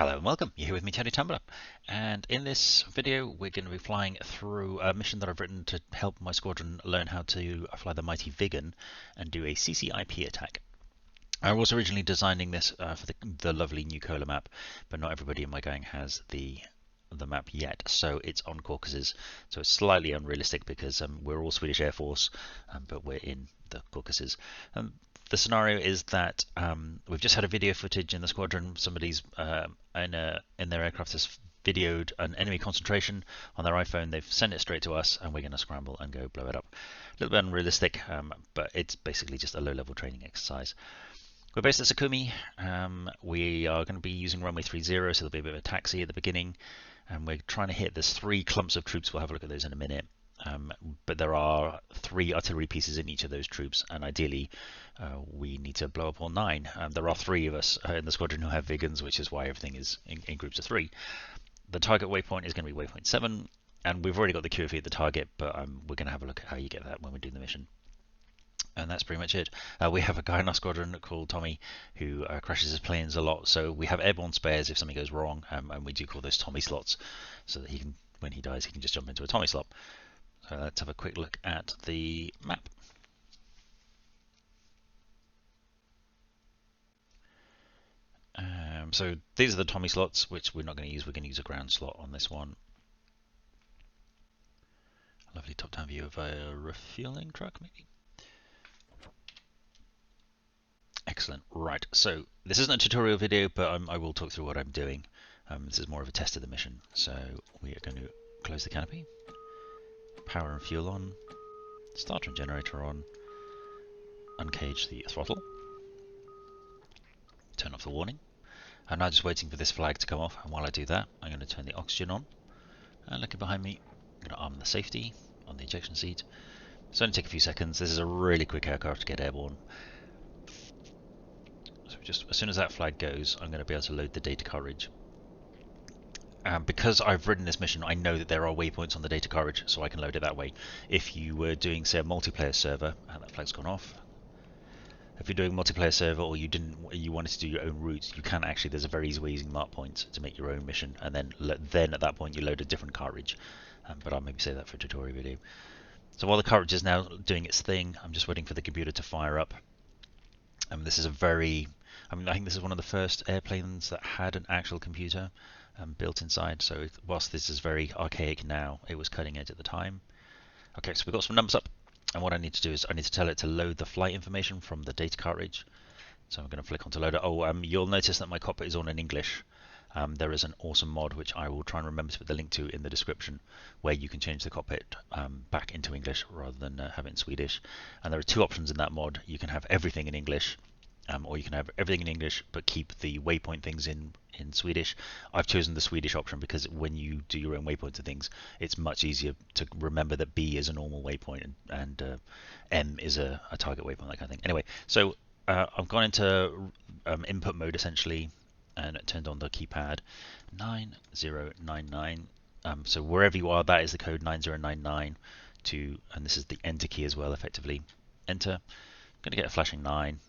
Hello and welcome, you're here with me, Teddy Tumbler, and in this video we're going to be flying through a mission that I've written to help my squadron learn how to fly the mighty Viggen and do a CCIP attack. I was originally designing this for the lovely new Cola map, but not everybody in my gang has the map yet, so it's on Caucasus, so it's slightly unrealistic because we're all Swedish Air Force, but we're in the Caucasus. The scenario is that we've just had a video footage in the squadron. Somebody's in their aircraft has videoed an enemy concentration on their iPhone. They've sent it straight to us, and we're going to scramble and go blow it up. A little bit unrealistic, but it's basically just a low-level training exercise. We're based at Sukhumi. We are going to be using runway 30, so there'll be a bit of a taxi at the beginning. And we're trying to hit, there's 3 clumps of troops. We'll have a look at those in a minute. But there are 3 artillery pieces in each of those troops, and ideally we need to blow up all 9. There are 3 of us in the squadron who have Viggens, which is why everything is in groups of 3. The target waypoint is going to be waypoint 7, and we've already got the QFE at the target, but we're going to have a look at how you get that when we're doing the mission. And that's pretty much it. We have a guy in our squadron called Tommy who crashes his planes a lot, so we have airborne spares if something goes wrong, and we do call those Tommy slots, so that he can, when he dies, he can just jump into a Tommy slot. So let's have a quick look at the map. So these are the Tommy slots, which we're not going to use. We're going to use a ground slot on this one. A lovely top-down view of a refueling truck, maybe. Excellent. Right, so this isn't a tutorial video, but I will talk through what I'm doing. This is more of a test of the mission. So we are going to close the canopy, power and fuel on, starter and generator on, uncage the throttle, turn off the warning. I'm now just waiting for this flag to come off, and while I do that, I'm going to turn the oxygen on. And looking behind me, I'm going to arm the safety on the ejection seat. It's only take a few seconds. This is a really quick aircraft to get airborne. So just as soon as that flag goes, I'm going to be able to load the data cartridge. Because I've written this mission, I know that there are waypoints on the data cartridge, so I can load it that way. If you were doing, say, a multiplayer server, and that flag's gone off. If you're doing a multiplayer server, or you wanted to do your own routes, you can actually. There's a very easy way using mark points to make your own mission, and then at that point you load a different cartridge. But I'll maybe save that for a tutorial video. So while the cartridge is now doing its thing, I'm just waiting for the computer to fire up. This is a very, I think this is one of the first airplanes that had an actual computer built inside. So whilst this is very archaic now, it was cutting edge at the time. Okay, so we've got some numbers up. And what I need to do is I need to tell it to load the flight information from the data cartridge. So I'm going to flick on to load it. Oh, you'll notice that my cockpit is all in English. There is an awesome mod which I will try and remember to put the link to in the description, where you can change the cockpit back into English rather than have it in Swedish. And there are 2 options in that mod. You can have everything in English, or you can have everything in English but keep the waypoint things in Swedish. I've chosen the Swedish option because when you do your own waypoints and things, it's much easier to remember that B is a normal waypoint and M is a target waypoint, that kind of thing. Anyway, so I've gone into input mode essentially, and turned on the keypad 9099. So wherever you are, that is the code 9099 and this is the enter key as well, effectively. Enter. I'm going to get a flashing 9.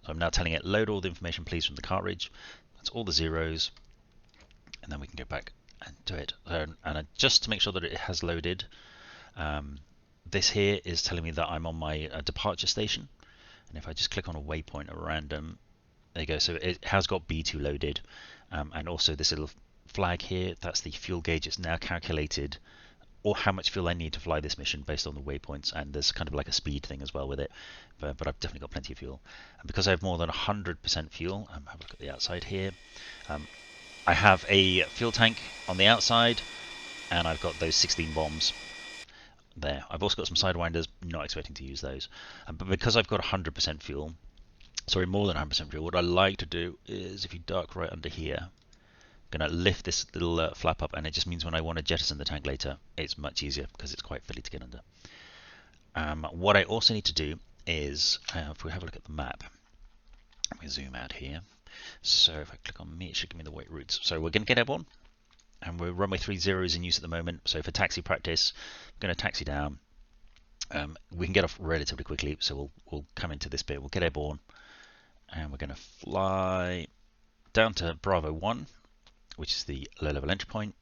So I'm now telling it load all the information please from the cartridge. That's all the zeros, and then we can go back and do it. And just to make sure that it has loaded, this here is telling me that I'm on my departure station. And if I just click on a waypoint at random, there you go. So it has got B2 loaded, and also this little flag here, that's the fuel gauge. It's now calculated or how much fuel I need to fly this mission based on the waypoints, and there's kind of like a speed thing as well with it, but I've definitely got plenty of fuel. And because I have more than 100% fuel, have a look at the outside here, I have a fuel tank on the outside, and I've got those 16 bombs there. I've also got some sidewinders, not expecting to use those. But because I've got 100% fuel, sorry, more than 100% fuel, what I like to do is, if you duck right under here, going to lift this little flap up, and it just means when I want to jettison the tank later, it's much easier because it's quite fiddly to get under. What I also need to do is, if we have a look at the map, let me zoom out here. So if I click on me, it should give me the weight routes. So we're going to get airborne, and we're runway 30 is in use at the moment. So for taxi practice, I'm going to taxi down. We can get off relatively quickly, so we'll come into this bit. We'll get airborne, and we're going to fly down to Bravo 1. which is the low-level entry point,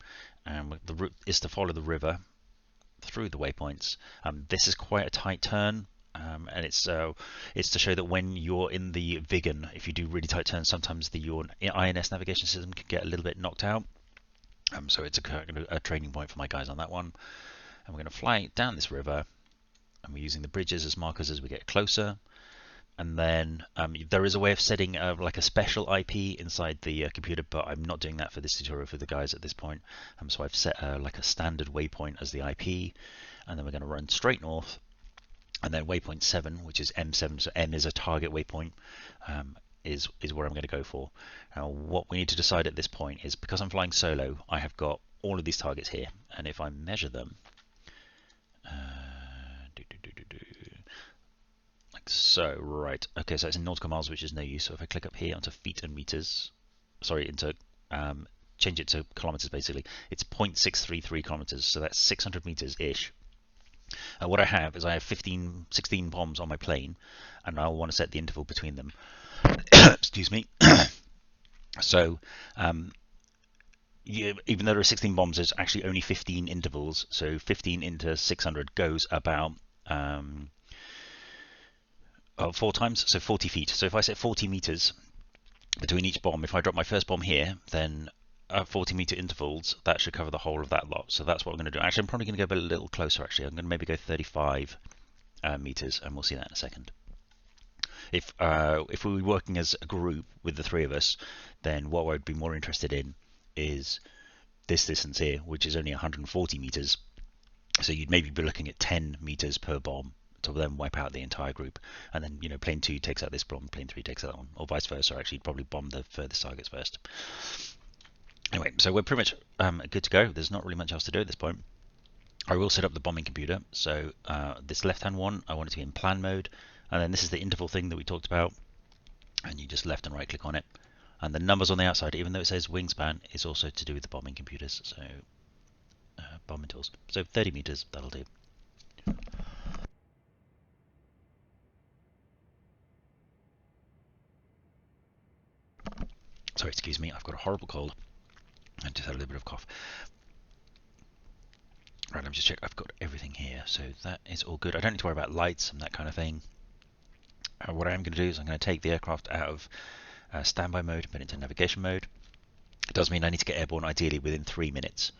and the route is to follow the river through the waypoints. This is quite a tight turn, and it's to show that when you're in the Viggen, if you do really tight turns, sometimes your INS navigation system can get a little bit knocked out. So it's a training point for my guys on that one. And we're going to fly down this river, and we're using the bridges as markers as we get closer. And then there is a way of setting like a special IP inside the computer, but I'm not doing that for this tutorial for the guys at this point. So I've set like a standard waypoint as the IP, and then we're going to run straight north. And then waypoint 7, which is M7, so M is a target waypoint, is where I'm going to go for. Now, what we need to decide at this point is, because I'm flying solo, I have got all of these targets here, and if I measure them, like so, right? Okay, so it's in nautical miles, which is no use. So if I click up here onto feet and meters, sorry, into change it to kilometers, basically, it's 0.633 kilometers, so that's 600 meters ish. What I have is I have 16 bombs on my plane, and I want to set the interval between them. Excuse me. So even though there are 16 bombs, there's actually only 15 intervals. So 15 into 600 goes about 4 times, so 40 feet. So if I set 40 meters between each bomb, if I drop my first bomb here, then 40-meter intervals, that should cover the whole of that lot. So that's what I'm going to do. Actually, I'm probably going to go a little closer, actually. I'm going to maybe go 35 meters, and we'll see that in a second. If we were working as a group with the 3 of us, then what I'd be more interested in is this distance here, which is only 140 meters. So you'd maybe be looking at 10 meters per bomb to then wipe out the entire group. And then, plane 2 takes out this bomb, plane 3 takes out that one, or vice versa. Actually, you'd probably bomb the furthest targets first. Anyway, so we're pretty much good to go. There's not really much else to do at this point. I will set up the bombing computer. So this left-hand one, I want it to be in plan mode. And then this is the interval thing that we talked about. And you just left and right click on it. And the numbers on the outside, even though it says wingspan, is also to do with the bombing computers. So bombing tools. So 30 meters, that'll do. Sorry, excuse me, I've got a horrible cold. I just had a little bit of cough. Right, let me just check. I've got everything here, so that is all good. I don't need to worry about lights and that kind of thing. What I am going to do is I'm going to take the aircraft out of standby mode and put it into navigation mode. It does mean I need to get airborne ideally within 3 minutes.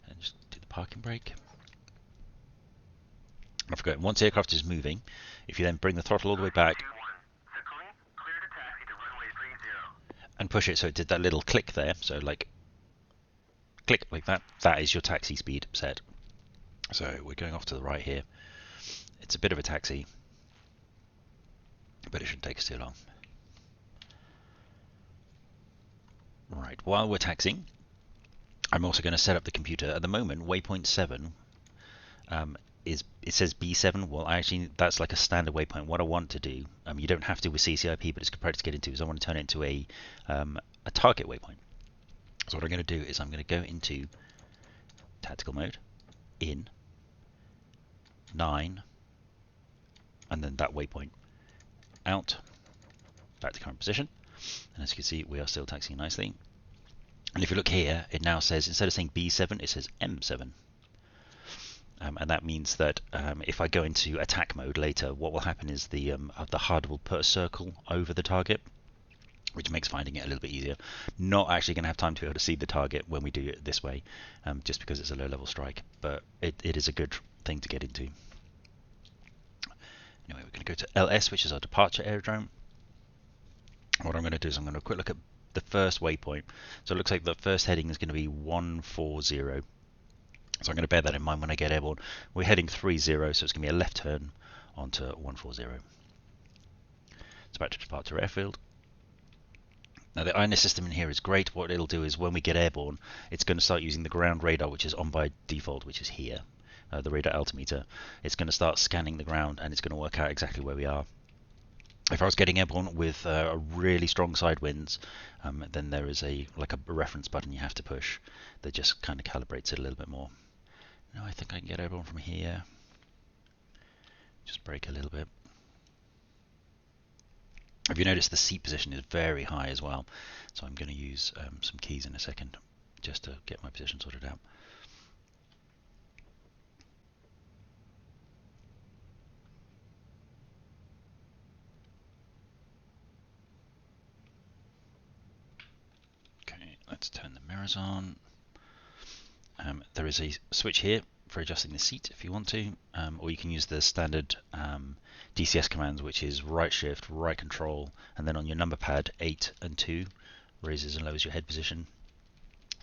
And just do the parking brake. I forgot, once the aircraft is moving, if you then bring the throttle all the way back and push it so it did that little click there, so like click like that, that is your taxi speed set. So we're going off to the right here. It's a bit of a taxi, but it shouldn't take us too long. Right, while we're taxiing, I'm also going to set up the computer. At the moment, waypoint 7 it says B7. Well, actually, that's like a standard waypoint. What I want to do, you don't have to with CCIP, but it's good practice to get into, is I want to turn it into a target waypoint. So what I'm going to do is I'm going to go into tactical mode, in, 9, and then that waypoint, out, back to current position. And as you can see, we are still taxiing nicely. And if you look here, it now says, instead of saying B7, it says M7. And that means that if I go into attack mode later, what will happen is the HUD will put a circle over the target, which makes finding it a little bit easier. Not actually going to have time to be able to see the target when we do it this way, just because it's a low-level strike. But it is a good thing to get into. Anyway, we're going to go to LS, which is our departure aerodrome. What I'm going to do is I'm going to quick look at the first waypoint. So it looks like the first heading is going to be 140. So I'm going to bear that in mind when I get airborne. We're heading 30, so it's going to be a left turn onto 140. It's back to departure airfield. Now the INS system in here is great. What it'll do is when we get airborne, it's going to start using the ground radar, which is on by default, which is here, the radar altimeter. It's going to start scanning the ground, and it's going to work out exactly where we are. If I was getting airborne with really strong side winds, then there is a reference button you have to push that just kind of calibrates it a little bit more. Now I think I can get airborne from here. Just brake a little bit. Have you noticed the seat position is very high as well? So I'm going to use some keys in a second. just to get my position sorted out. Okay, let's turn the mirrors on. There is a switch here for adjusting the seat if you want to, or you can use the standard DCS commands, which is right shift, right control, and then on your number pad 8 and 2 raises and lowers your head position.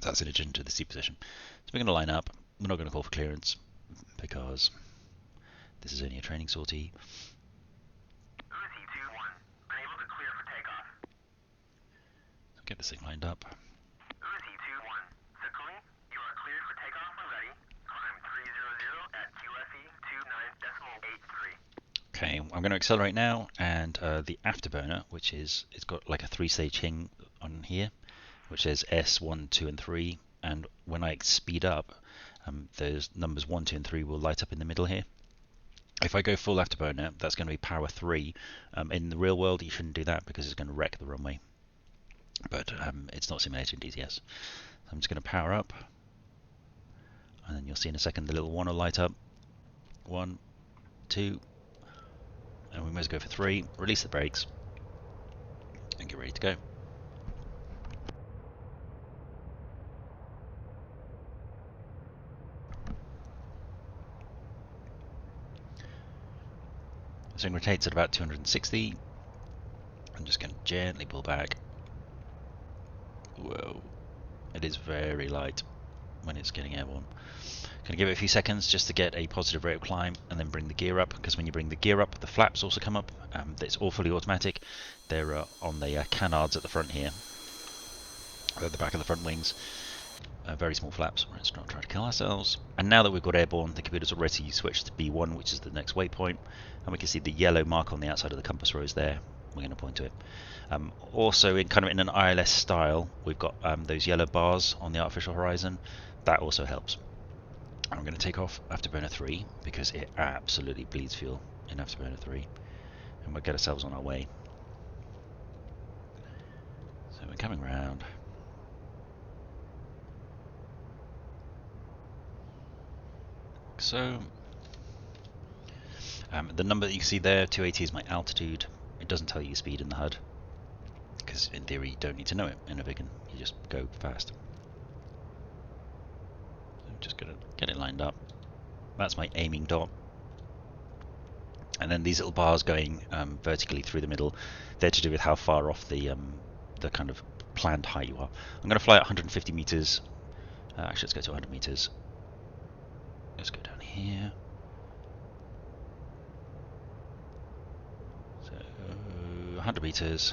That's in addition to the seat position. So we're going to line up. We're not going to call for clearance because this is only a training sortie. Uzi 2-1, unable to clear for takeoff. So get this thing lined up. Uzi 2-1, Sakuni, you are cleared for takeoff when ready. Climb 300 at QFE 29.83. Okay, I'm going to accelerate now, and the afterburner, which is, it's got like a 3-stage thing on here, which says S, 1, 2, and 3, and when I speed up, those numbers 1, 2, and 3 will light up in the middle here. If I go full afterburner, that's going to be power 3. In the real world, you shouldn't do that because it's going to wreck the runway, but it's not simulated in DCS. So I'm just going to power up, and then you'll see in a second the little one will light up. 1, 2, and we must go for 3, release the brakes, and get ready to go. This thing rotates at about 260. I'm just going to gently pull back. Whoa, it is very light when it's getting airborne. Going to give it a few seconds just to get a positive rate of climb, and then bring the gear up, because when you bring the gear up, the flaps also come up. It's all fully automatic. They're on the canards at the front here, at the back of the front wings. Very small flaps. Let's not try to kill ourselves. And now that we've got airborne, the computer's already switched to B1, which is the next waypoint, and we can see the yellow mark on the outside of the compass rose there. We're going to point to it. Also, in an ILS style, we've got those yellow bars on the artificial horizon. That also helps. I'm going to take off Afterburner 3 because it absolutely bleeds fuel in Afterburner 3, and we'll get ourselves on our way. So we're coming round. So the number that you see there, 280, is my altitude. It doesn't tell you your speed in the HUD because in theory you don't need to know it in a Viggen. You just go fast. So I'm just going to get it lined up. That's my aiming dot. And then these little bars going vertically through the middle, they're to do with how far off the kind of planned height you are. I'm going to fly at 150 meters. Actually, let's go to 100 meters. Let's go down here. So 100 meters,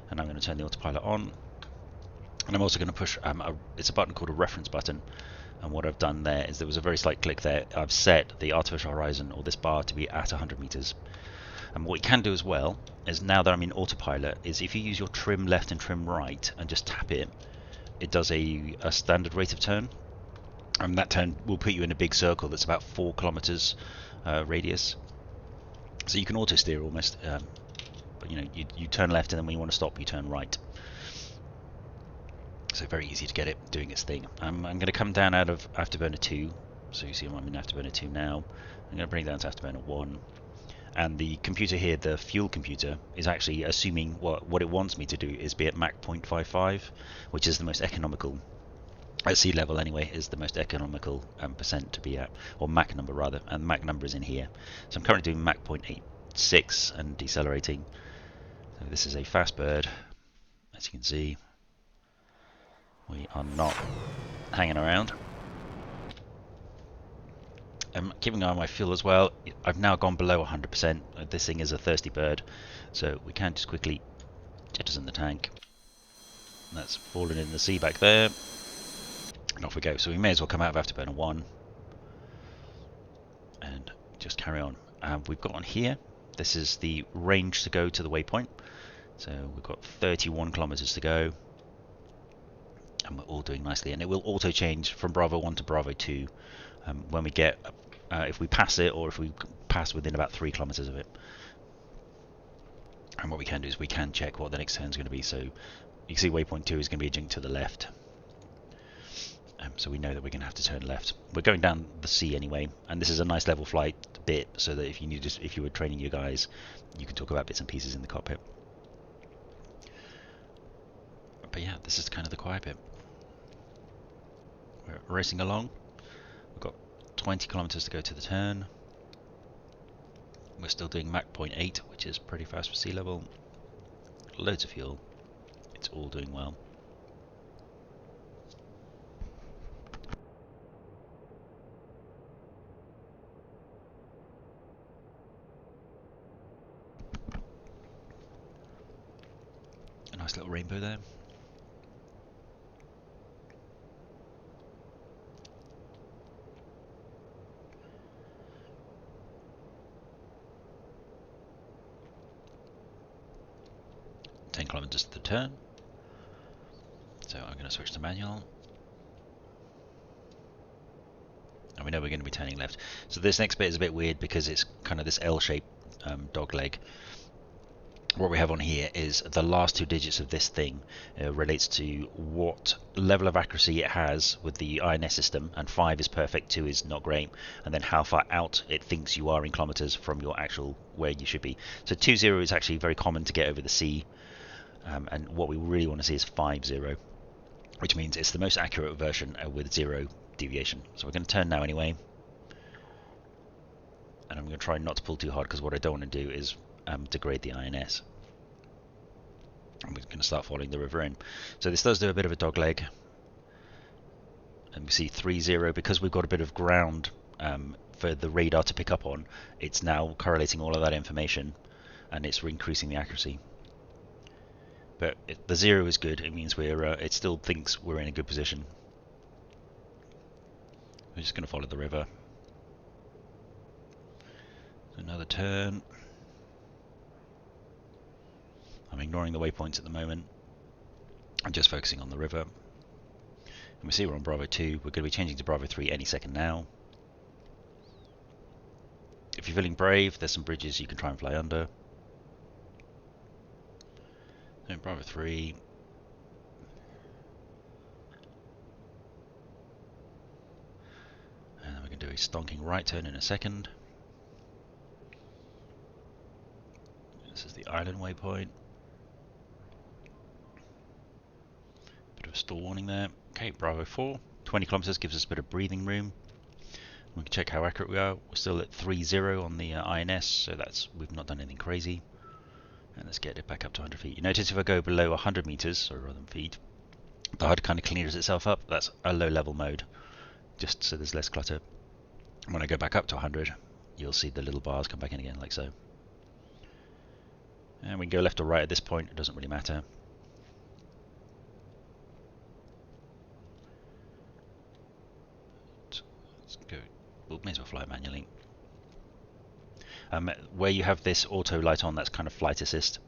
and I'm going to turn the autopilot on. And I'm also going to push. It's a button called a reference button. And what I've done there is there was a very slight click there. I've set the artificial horizon, or this bar, to be at 100 meters. And what you can do as well is, now that I'm in autopilot, is if you use your trim left and trim right and just tap it, it does a standard rate of turn. And that turn will put you in a big circle that's about 4 kilometers radius. So you can auto steer almost, but you turn left, and then when you want to stop, you turn right. So very easy to get it doing its thing. I'm going to come down out of Afterburner 2, so you see I'm in Afterburner 2 now. I'm going to bring it down to Afterburner 1. And the computer here, the fuel computer, is actually assuming what it wants me to do is be at Mach 0.55, which is the most economical. At sea level anyway, is the most economical percent to be at, or Mach number rather, and Mach number is in here. So I'm currently doing Mach 0.86 and decelerating. So this is a fast bird, as you can see. We are not hanging around. I'm keeping an eye on my fuel as well. I've now gone below 100%. This thing is a thirsty bird, so we can just quickly jettison the tank. That's fallen in the sea back there. And off we go. So we may as well come out of Afterburner 1 and just carry on. We've got on here, this is the range to go to the waypoint. So we've got 31 kilometers to go. And we're all doing nicely. And it will auto change from Bravo 1 to Bravo 2 when we get, if we pass it, or if we pass within about 3 kilometers of it. And what we can do is we can check what the next turn is going to be. So you can see waypoint 2 is going to be a jink to the left. So we know that we're going to have to turn left. We're going down the sea anyway, and this is a nice level flight bit, so that if you were training your guys, you can talk about bits and pieces in the cockpit. But yeah, this is kind of the quiet bit. We're racing along. We've got 20 kilometers to go to the turn. We're still doing Mach 0.8, which is pretty fast for sea level. Loads of fuel. It's all doing well. A nice little rainbow there. Kilometers to the turn, so I'm going to switch to manual, and we know we're going to be turning left. So this next bit is a bit weird because it's kind of this L-shaped dog leg. What we have on here is the last two digits of this thing relates to what level of accuracy it has with the INS system, and 5 is perfect, 2 is not great, and then how far out it thinks you are in kilometers from your actual where you should be. So 20 is actually very common to get over the sea. And what we really want to see is 50, which means it's the most accurate version with 0 deviation. So we're going to turn now anyway, and I'm going to try not to pull too hard because what I don't want to do is degrade the INS. And we're going to start following the river in. So this does do a bit of a dog leg, and we see 30 because we've got a bit of ground for the radar to pick up on. It's now correlating all of that information, and it's increasing the accuracy. But the 0 is good. It means it still thinks we're in a good position. We're just going to follow the river. Another turn. I'm ignoring the waypoints at the moment. I'm just focusing on the river. And we see we're on Bravo 2. We're going to be changing to Bravo 3 any second now. If you're feeling brave, there's some bridges you can try and fly under. So Bravo 3. And then we're going to do a stonking right turn in a second. This is the island waypoint. Bit of a stall warning there. Okay, Bravo 4. 20 kilometers gives us a bit of breathing room. We can check how accurate we are. We're still at 30 on the INS, so we've not done anything crazy. And let's get it back up to 100 feet. You notice if I go below 100 meters, or rather than feet, the HUD kind of clears itself up. That's a low level mode, just so there's less clutter. When I go back up to 100, you'll see the little bars come back in again, like so. And we can go left or right at this point, it doesn't really matter. Let's go, we may as well fly manually. Where you have this auto light on, that's kind of flight assist,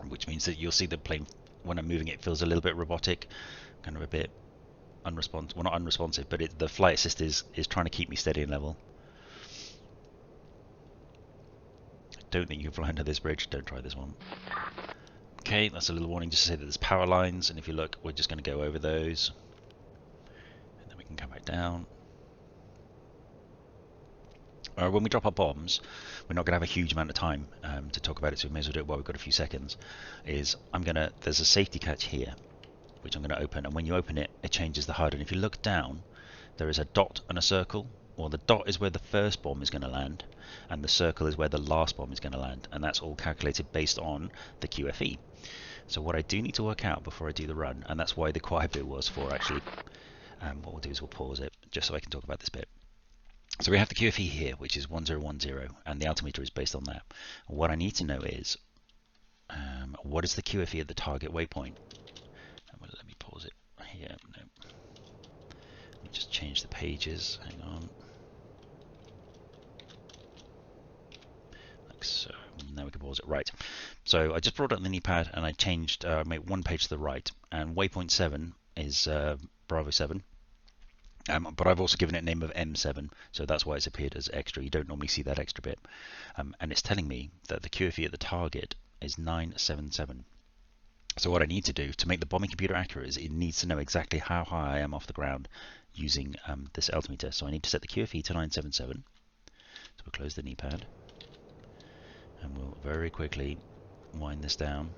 which means that you'll see the plane, when I'm moving it, feels a little bit robotic, kind of a bit unresponsive. Well, not unresponsive, but the flight assist is trying to keep me steady and level. I don't think you can fly under this bridge, don't try this one. Okay, that's a little warning just to say that there's power lines, and if you look, we're just going to go over those, and then we can come back down. When we drop our bombs, we're not going to have a huge amount of time to talk about it, so we may as well do it while we've got a few seconds. There's a safety catch here, which I'm going to open, and when you open it, it changes the HUD, and if you look down, there is a dot and a circle. Well, the dot is where the first bomb is going to land, and the circle is where the last bomb is going to land, and that's all calculated based on the QFE. So what I do need to work out before I do the run, and that's why the quiet bit was for actually, what we'll do is we'll pause it, just so I can talk about this bit. So we have the QFE here, which is 1010, and the altimeter is based on that. What I need to know is, what is the QFE at the target waypoint? Let me pause it here. No. Let me just change the pages. Hang on. Like so. Now we can pause it. Right. So I just brought up the knee pad and I changed, made one page to the right, and waypoint 7 is Bravo 7. But I've also given it a name of M7, so that's why it's appeared as extra. You don't normally see that extra bit. And it's telling me that the QFE at the target is 977. So what I need to do to make the bombing computer accurate is it needs to know exactly how high I am off the ground using this altimeter. So I need to set the QFE to 977. So we'll close the knee pad and we'll very quickly wind this down.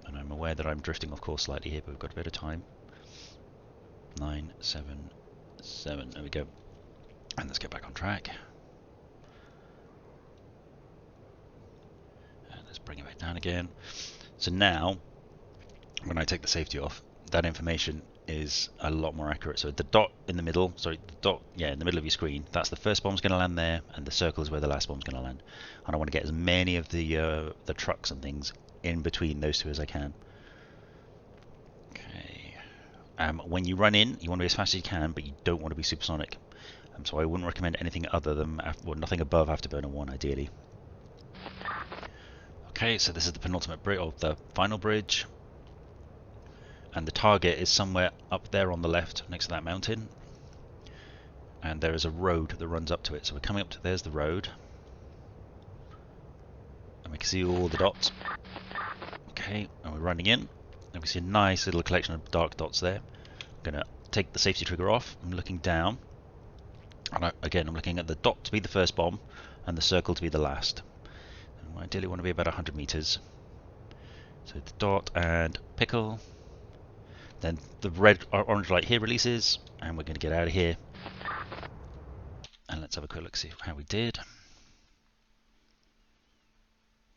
And I'm aware that I'm drifting off course slightly here, but we've got a bit of time. 977, there we go. And let's get back on track. And let's bring it back down again. So now, when I take the safety off, that information is a lot more accurate. So the dot in the middle, sorry, the dot, yeah, in the middle of your screen, that's the first bomb's going to land there, and the circle is where the last bomb's going to land. And I want to get as many of the trucks and things in between those two as I can. Okay. When you run in, you want to be as fast as you can, but you don't want to be supersonic. So I wouldn't recommend anything other than, well, nothing above Afterburner 1 ideally. Okay, so this is the penultimate bridge, or the final bridge. And the target is somewhere up there on the left, next to that mountain. And there is a road that runs up to it. So we're coming up to, there's the road. And we can see all the dots. Okay, and we're running in. And we see a nice little collection of dark dots there. I'm going to take the safety trigger off. I'm looking down. And again, I'm looking at the dot to be the first bomb, and the circle to be the last. And I ideally want to be about 100 meters. So the dot and pickle. Then the red or orange light here releases, and we're going to get out of here. And let's have a quick look, see how we did.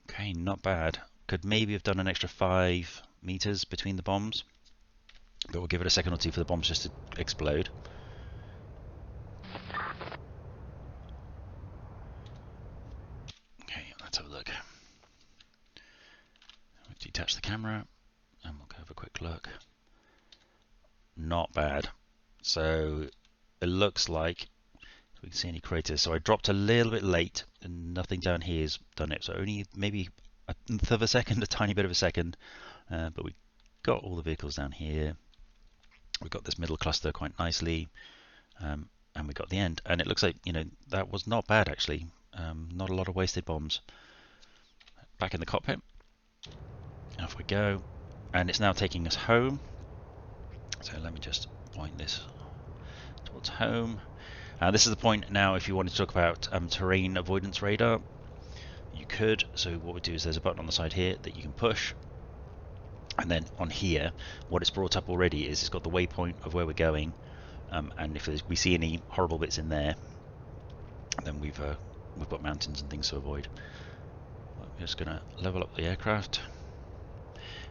Okay, not bad. Could maybe have done an extra 5 meters between the bombs, but we'll give it a second or two for the bombs just to explode. Okay, let's have a look. We'll detach the camera, and we'll go have a quick look. Not bad. So it looks like we can see any craters. So I dropped a little bit late, and nothing down here has done it. So only maybe a tenth of a second, a tiny bit of a second. But we got all the vehicles down here. We got this middle cluster quite nicely, and we got the end. And it looks like, you know, that was not bad actually. Not a lot of wasted bombs. Back in the cockpit. Off we go, and it's now taking us home. So let me just point this towards home. This is the point now if you wanted to talk about terrain avoidance radar, you could. So what we do is there's a button on the side here that you can push, and then on here what it's brought up already is it's got the waypoint of where we're going, and if we see any horrible bits in there, then we've got mountains and things to avoid. I'm just going to level up the aircraft.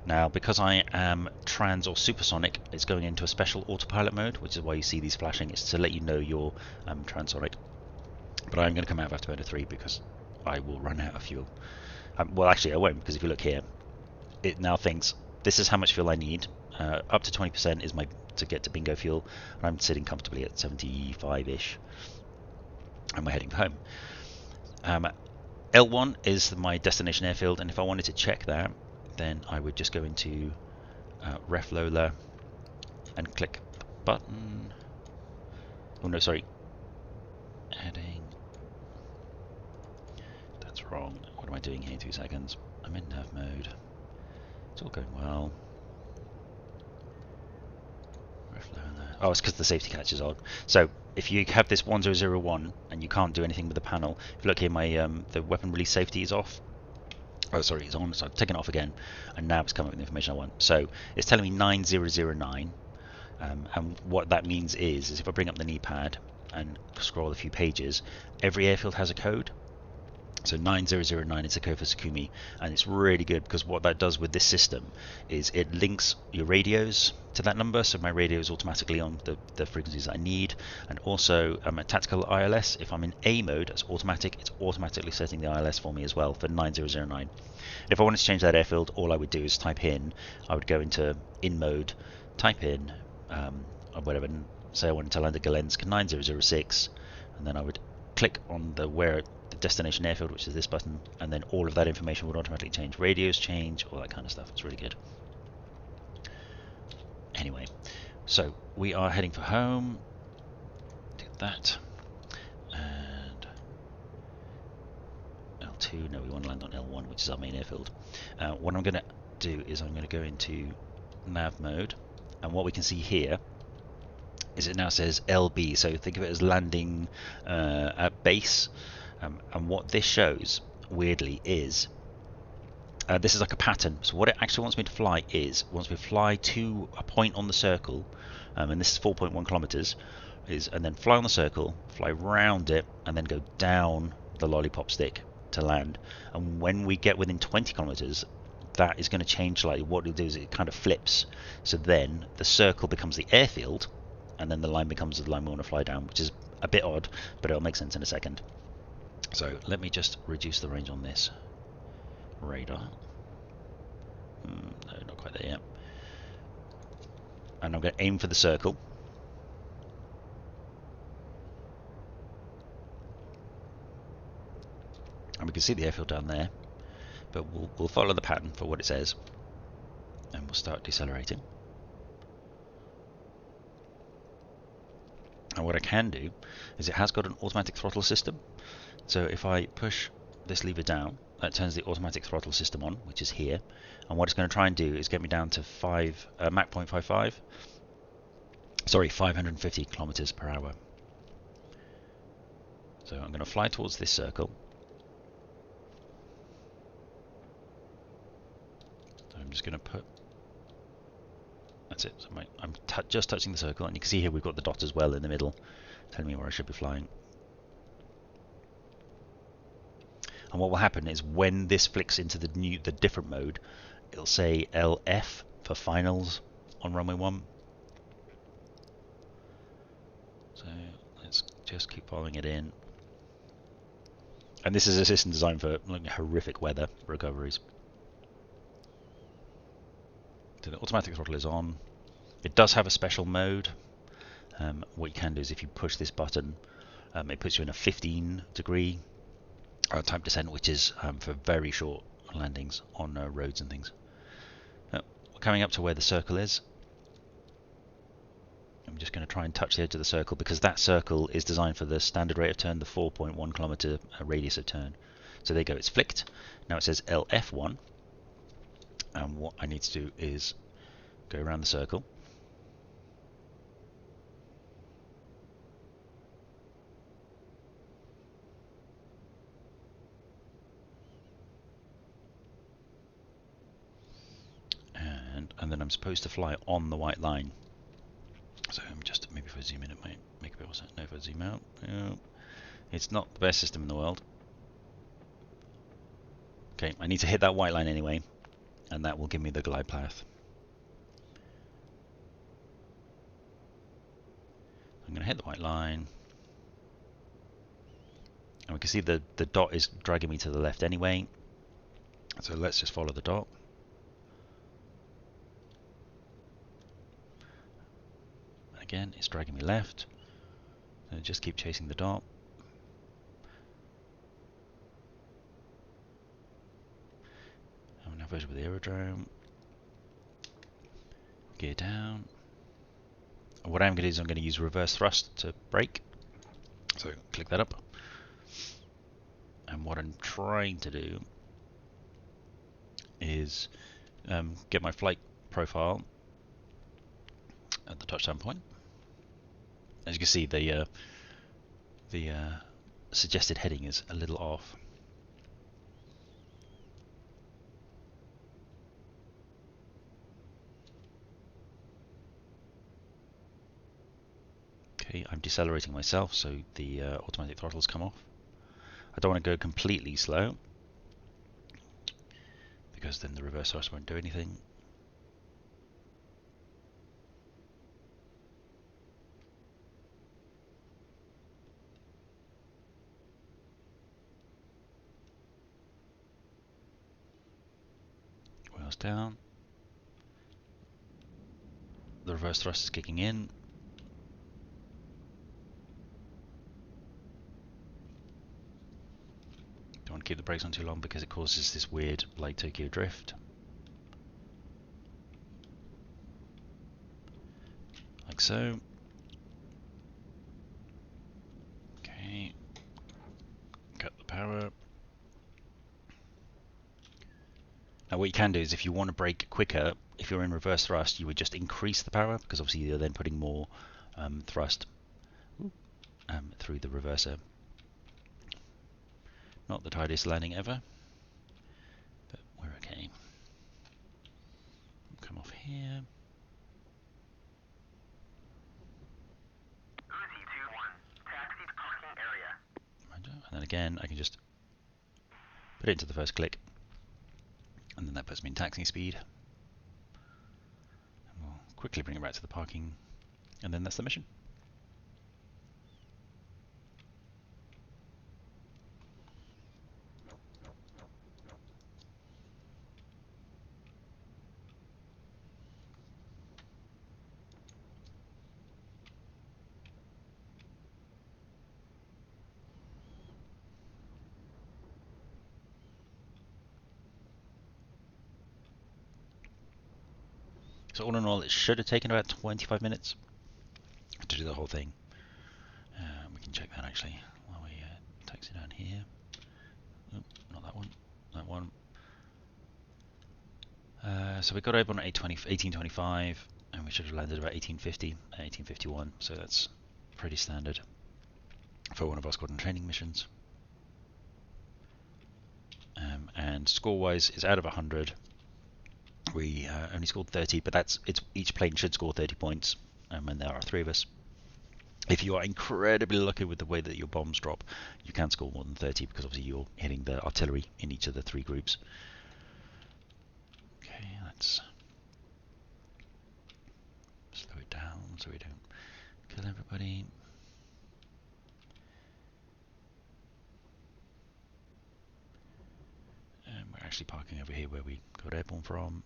Now, because I am trans or supersonic, it's going into a special autopilot mode, which is why you see these flashing. It's to let you know you're transonic. But I'm going to come out of Afterburner 3 because I will run out of fuel. Well, actually, I won't, because if you look here, it now thinks this is how much fuel I need. Up to 20% is to get to bingo fuel, and I'm sitting comfortably at 75-ish, and we're heading home. L1 is my destination airfield, and if I wanted to check that, then I would just go into Ref Lola and click the button. Oh no, sorry. Heading. That's wrong. What am I doing here? 2 seconds. I'm in nav mode. It's all going well. Ref Lola. Oh, it's because the safety catch is on. So if you have this 1001 and you can't do anything with the panel, if you look here, my the weapon release safety is off. Oh, sorry, it's on, so I've taken it off again, and now it's coming up with the information I want. So it's telling me 9009, and what that means is if I bring up the knee pad and scroll a few pages, every airfield has a code. So 9009 is the code for Sukumi, and it's really good because what that does with this system is it links your radios to that number, so my radio is automatically on the frequencies I need, and also a tactical ILS. If I'm in A mode, it's automatic. It's automatically setting the ILS for me as well for 9009. If I wanted to change that airfield, all I would do is type in. I would go into in mode, type in or whatever. Say I wanted to land at Galensk 9006, and then I would click on the destination airfield, which is this button, and then all of that information would automatically change. Radios change, all that kind of stuff. It's really good. Anyway, so we are heading for home. Do that, and L2. No, we want to land on L1, which is our main airfield. What I'm going to do is I'm going to go into nav mode, and what we can see here is it now says LB, so think of it as landing at base. And what this shows, weirdly, is this is like a pattern. So what it actually wants me to fly is, wants me to fly to a point on the circle, and this is 4.1 kilometers, and then fly on the circle, fly round it, and then go down the lollipop stick to land. And when we get within 20 kilometers, that is going to change slightly. What it'll do is it kind of flips. So then the circle becomes the airfield, and then the line becomes the line we want to fly down, which is a bit odd, but it'll make sense in a second. So let me just reduce the range on this radar. No, not quite there yet. And I'm going to aim for the circle. And we can see the airfield down there, but we'll follow the pattern for what it says, and we'll start decelerating. And what I can do is it has got an automatic throttle system. So if I push this lever down, that turns the automatic throttle system on, which is here. And what it's going to try and do is get me down to Mach 0.55. Sorry, 550 kilometers per hour. So I'm going to fly towards this circle. So I'm just going to put. That's it. So I'm just touching the circle, and you can see here we've got the dot as well in the middle, telling me where I should be flying. And what will happen is when this flicks into the different mode, it'll say LF for finals on runway 1. So let's just keep following it in. And this is a system designed for like horrific weather recoveries. So the automatic throttle is on. It does have a special mode. What you can do is if you push this button, it puts you in a 15-degree type descent, which is for very short landings on roads and things. We're coming up to where the circle is. I'm just going to try and touch the edge of the circle, because that circle is designed for the standard rate of turn, the 4.1 kilometer radius of turn. So there you go, it's flicked. Now it says LF1, and what I need to do is go around the circle. And then I'm supposed to fly on the white line. So I'm just, maybe if I zoom in it might make a bit more sense. No, if I zoom out, no. It's not the best system in the world. Okay, I need to hit that white line anyway, and that will give me the glide path. I'm going to hit the white line, and we can see the dot is dragging me to the left anyway, so let's just follow the dot. Again, it's dragging me left, so just keep chasing the dot. I'm now version with the aerodrome. Gear down. And what I'm going to do is I'm going to use reverse thrust to brake. So click that up. And what I'm trying to do is get my flight profile at the touchdown point. As you can see, the suggested heading is a little off. Okay, I'm decelerating myself, so the automatic throttles come off. I don't want to go completely slow, because then the reverse thrust won't do anything. Wheels down. The reverse thrust is kicking in. Don't want to keep the brakes on too long because it causes this weird like Tokyo drift. Like so. Okay. Cut the power. what you can do is if you want to brake quicker, if you're in reverse thrust, you would just increase the power, because obviously you're then putting more thrust through the reverser. Not the tidiest landing ever, but we're okay. Come off here. Uzi 2-1, taxi to parking area. And then again, I can just put it into the first click, and then that puts me in taxiing speed. And we'll quickly bring it back to the parking, and then that's the mission. So all in all, it should have taken about 25 minutes to do the whole thing. We can check that actually while we taxi down here. Oh, not that one. That one. So we got over on 1825, and we should have landed about 1850, 1851. So that's pretty standard for one of our squadron training missions. And score-wise, is out of 100. We only scored 30, but each plane should score 30 points, and there are 3 of us. If you are incredibly lucky with the way that your bombs drop, you can score more than 30, because obviously you're hitting the artillery in each of the 3 groups. Okay, let's slow it down so we don't kill everybody. And we're actually parking over here where we got airborne from.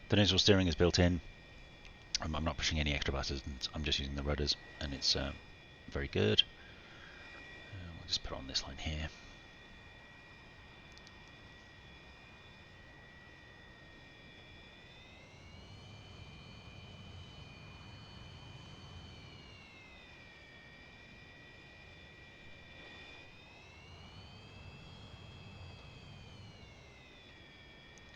The nozzle steering is built in. I'm not pushing any extra buttons, I'm just using the rudders, and it's very good. We'll just put on this line here.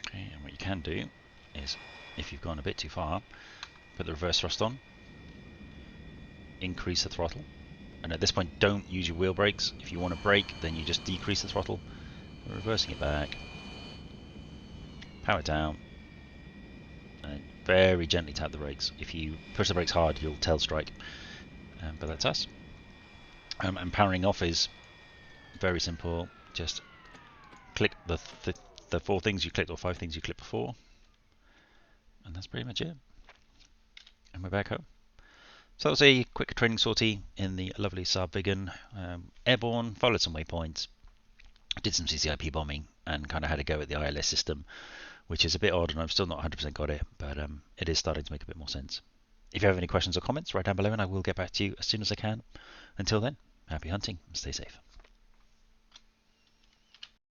Okay, and what you can do is, if you've gone a bit too far, put the reverse thrust on, increase the throttle, and at this point don't use your wheel brakes. If you want to brake, then you just decrease the throttle. We're reversing it back, power down, and very gently tap the brakes. If you push the brakes hard, you'll tail strike, but that's us. And powering off is very simple. Just click the 4 things you clicked, or 5 things you clicked before, and that's pretty much it. And we're back home. So that was a quick training sortie in the lovely Saab Viggen. Airborne, followed some waypoints, did some CCIP bombing, and kind of had a go at the ILS system, which is a bit odd, and I've still not 100% got it, but it is starting to make a bit more sense. If you have any questions or comments, write down below, and I will get back to you as soon as I can. Until then, happy hunting and stay safe.